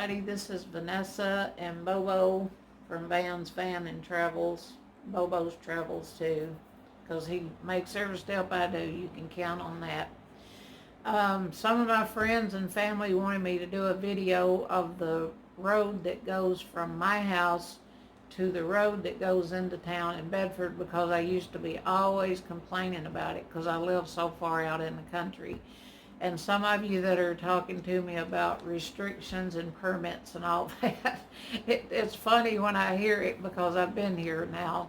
everybody. This is Vanessa and Bobo from Van and Travels. Bobo's Travels too, because he makes every step I do. You can count on that. Some of my friends and family wanted me to do a video of the road that goes from my house to the road that goes into town in Bedford, because I used to be always complaining about it because I live so far out in the country. And some of you that are talking to me about restrictions and permits and all that, it's funny when I hear it, because I've been here now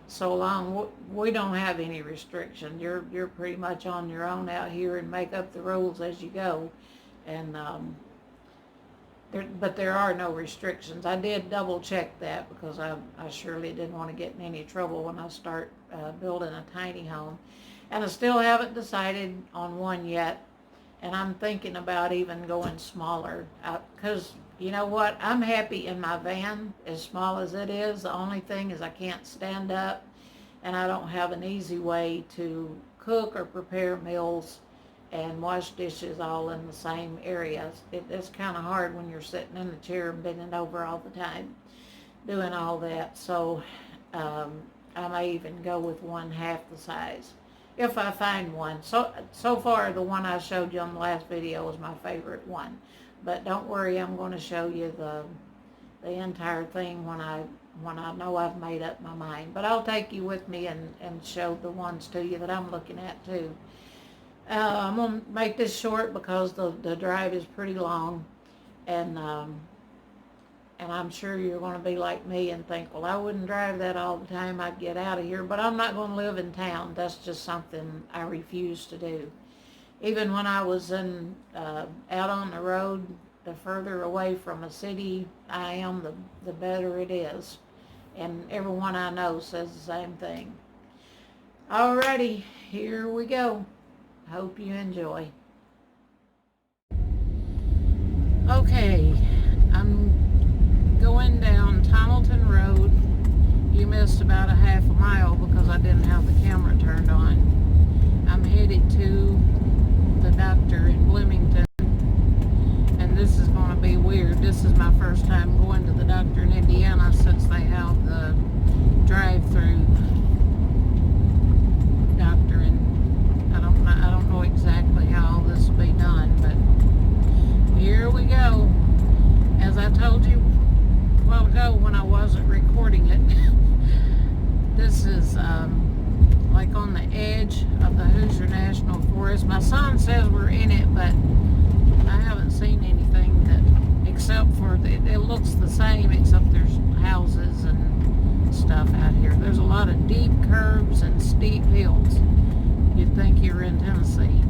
so long. We don't have any restrictions. You're pretty much on your own out here and make up the rules as you go. And but there are no restrictions. I did double check that, because I surely didn't want to get in any trouble when I start building a tiny home. And I still haven't decided on one yet. And I'm thinking about even going smaller, because you know what? I'm happy in my van, as small as it is. The only thing is I can't stand up, and I don't have an easy way to cook or prepare meals and wash dishes all in the same areas. It's kind of hard when you're sitting in the chair and bending over all the time doing all that. So I may even go with one half the size, if I find one. So far, the one I showed you on the last video was my favorite one. But don't worry, I'm going to show you the entire thing when I know I've made up my mind. But I'll take you with me and show the ones to you that I'm looking at too. I'm going to make this short because the drive is pretty long. And I'm sure you're going to be like me and think, well, I wouldn't drive that all the time. I'd get out of here. But I'm not going to live in town. That's just something I refuse to do. Even when I was out on the road, the further away from a city I am, the better it is. And everyone I know says the same thing. Alrighty, here we go. Hope you enjoy. Okay, I'm going down Tunnelton Road. You missed about a half a mile because I didn't have the camera turned on. I'm headed to the doctor in Bloomington, and this is going to be weird. This is my first time going to the doctor in Indiana since they have the drive-through doctor, and I don't know exactly how all this will be done, but here we go. As I told you a while ago when I wasn't recording it, this is like on the edge of the Hoosier National Forest. My son says we're in it, but I haven't seen anything that, except for it looks the same, except there's houses and stuff out here. There's a lot of deep curves and steep hills. You'd think you're in Tennessee.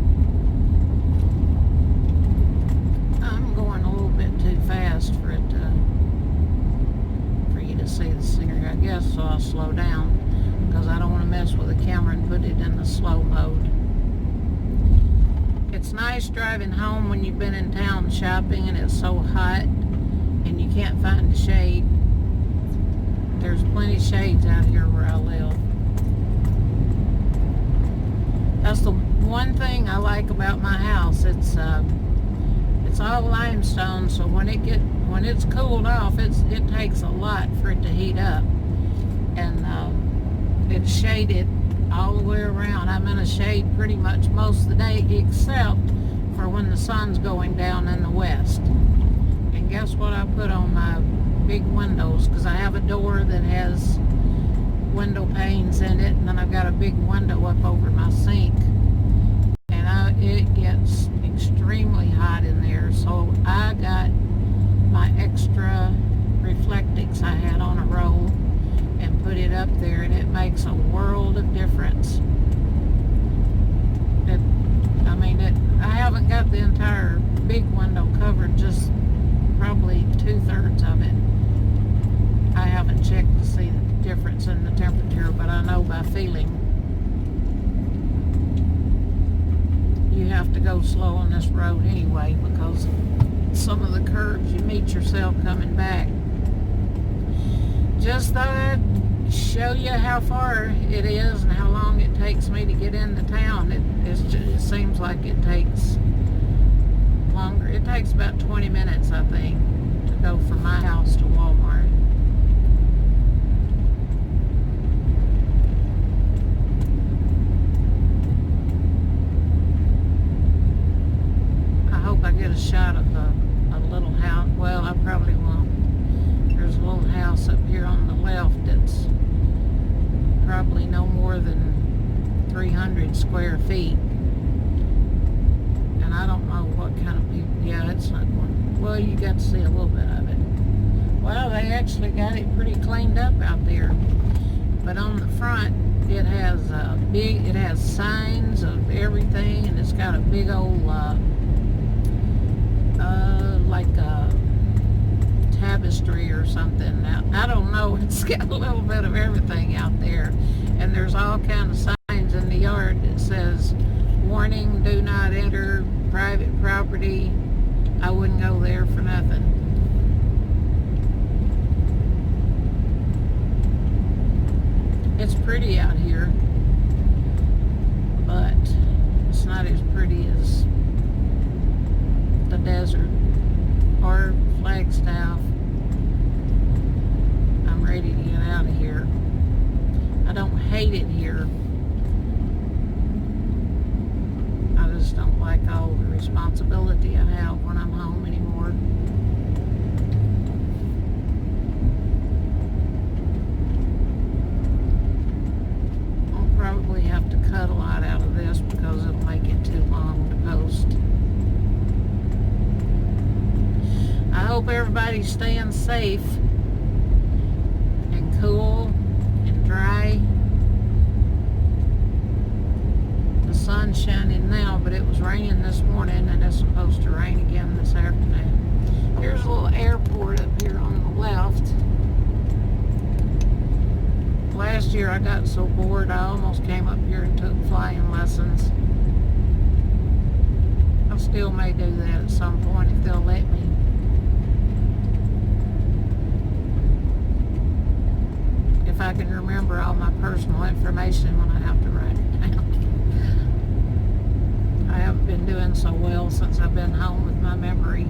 I'm going a little bit too fast for you to see the scenery, I guess, so I'll slow down, because I don't want to mess with the camera and put it in the slow mode. It's nice driving home when you've been in town shopping and it's so hot and you can't find the shade. There's plenty of shades out here where I live. That's the one thing I like about my house. It's all limestone, so when it's cooled off, it takes a lot for it to heat up. And it's shaded all the way around. I'm in a shade pretty much most of the day, except for when the sun's going down in the west. And guess what I put on my big windows? Because I have a door that has window panes in it, and then I've got a big window up over my sink. And it gets extremely hot in there, so I got my extra reflectix I had on a roll and put it up there, and it makes a world of difference. I haven't got the entire big window covered, just probably 2/3 of it. I haven't checked to see the difference in the temperature, but I know by feeling. You have to go slow on this road anyway, because some of the curves you meet yourself coming back. Just thought I'd show you how far it is and how long it takes me to get into town. It seems like it takes longer. It takes about 20 minutes, I think, to go from my house to Walmart. I hope I get a shot of a little house. Well, I probably won't. There's a little house up here on the left that's probably no more than 300 square feet. And I don't know what kind of people. Yeah, it's not one. Well, you got to see a little bit of it. Well, they actually got it pretty cleaned up out there. But on the front, it has it has signs of everything, and it's got a big old like a tapestry or something. Now, I don't know. It's got a little bit of everything out there, and there's all kinds of signs in the yard that says, "Warning: Do not enter private property." I wouldn't go there for nothing. It's pretty out here, but it's not as pretty as the desert or Flagstaff. I'm ready to get out of here. I don't hate it here. I just don't like all the responsibility I have when I'm home anymore. I'll probably have to cut a lot out of this because it'll make it too long to post. I hope everybody's staying safe and cool and dry. The sun's shining now, but it was raining this morning, and it's supposed to rain again this afternoon. Here's a little airport up here on the left. Last year I got so bored I almost came up here and took flying lessons. I still may do that at some point if they'll let me. If I can remember all my personal information when I have to write it down. I haven't been doing so well since I've been home with my memory.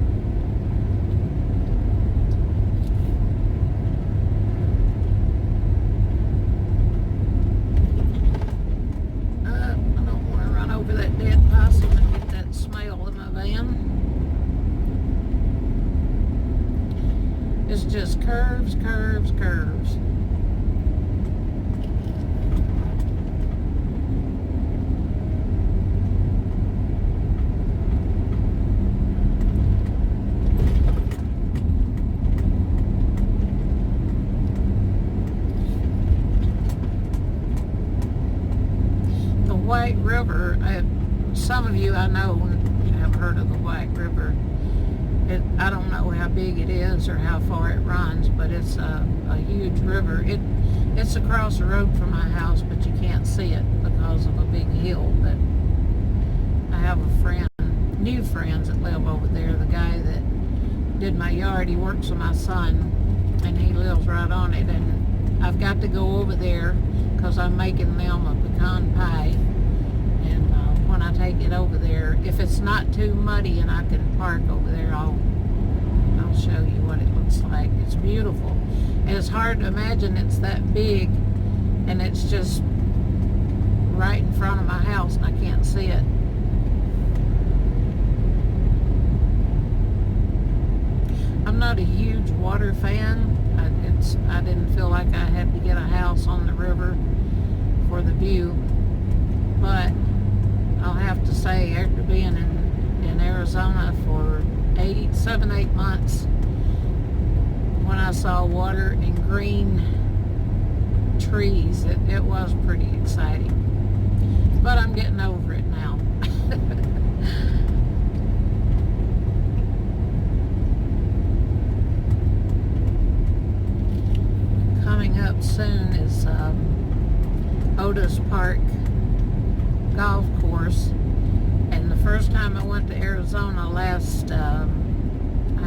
I don't want to run over that dead possum and get that smell in my van. It's just curves, curves, curves. White River, some of you I know have heard of the White River. I don't know how big it is or how far it runs, but it's a huge river. It's across the road from my house, but you can't see it because of a big hill. But I have a friend, new friends that live over there. The guy that did my yard, he works with my son, and he lives right on it. And I've got to go over there because I'm making them a pecan pie. When I take it over there, if it's not too muddy and I can park over there, I'll show you what it looks like. It's beautiful. And it's hard to imagine it's that big, and it's just right in front of my house and I can't see it. I'm not a huge water fan. I didn't feel like I had to get a house on the river for the view, but I'll have to say, after being in Arizona for 7-8 months, when I saw water and green trees, it was pretty exciting. But I'm getting over it now. Coming up soon is Otis Park golf course, and the first time I went to Arizona I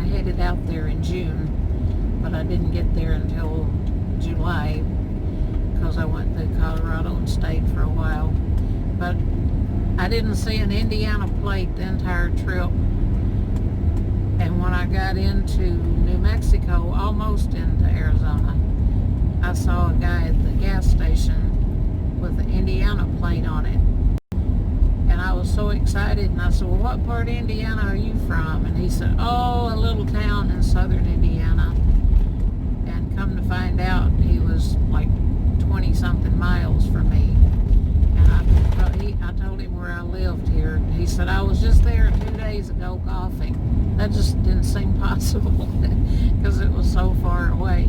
headed out there in June, but I didn't get there until July because I went through Colorado and stayed for a while. But I didn't see an Indiana plate the entire trip, And when I got into New Mexico, almost into Arizona, I saw a guy at the gas station with the Indiana plate on it. And I was so excited, and I said, well, what part of Indiana are you from? And he said, oh, a little town in southern Indiana. And come to find out, he was like 20-something miles from me. And I told him where I lived here. He said, I was just there 2 days ago golfing. That just didn't seem possible because it was so far away.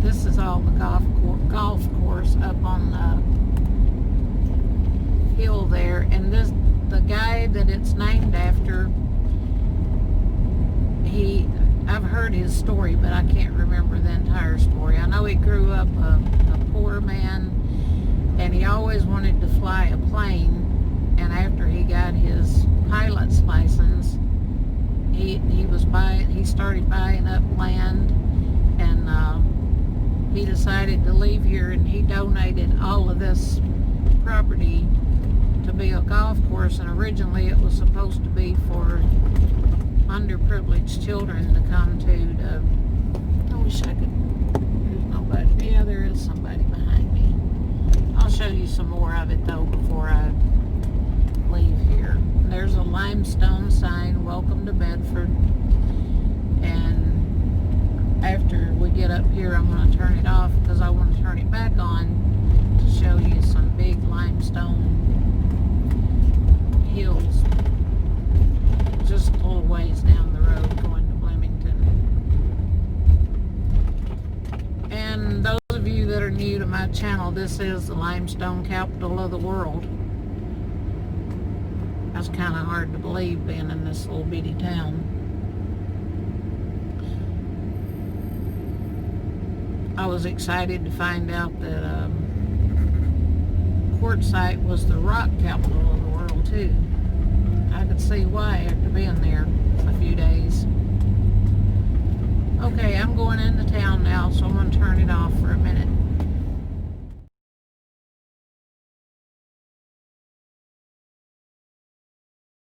This is all the golf course up on the hill there. And the guy that it's named after, I've heard his story, but I can't remember the entire story. I know he grew up a poor man, and he always wanted to fly a plane. And after he got his pilot's license, he started buying up land, and he decided to leave here, and he donated all of this property to be a golf course. And originally it was supposed to be for underprivileged children to come to. I wish I could. There's nobody. Yeah, there is somebody behind me. I'll show you some more of it though before I leave here. There's a limestone sign, welcome to Bedford. And after we get up here, I'm going to turn it off because I want to turn it back on to show you some big limestone hills just a little ways down the road going to Bloomington. And those of you that are new to my channel, this is the limestone capital of the world. That's kind of hard to believe being in this little bitty town. I was excited to find out that Quartzsite was the rock capital of the world too. I could see why after being there a few days. Okay, I'm going into town now, so I'm going to turn it off for a minute.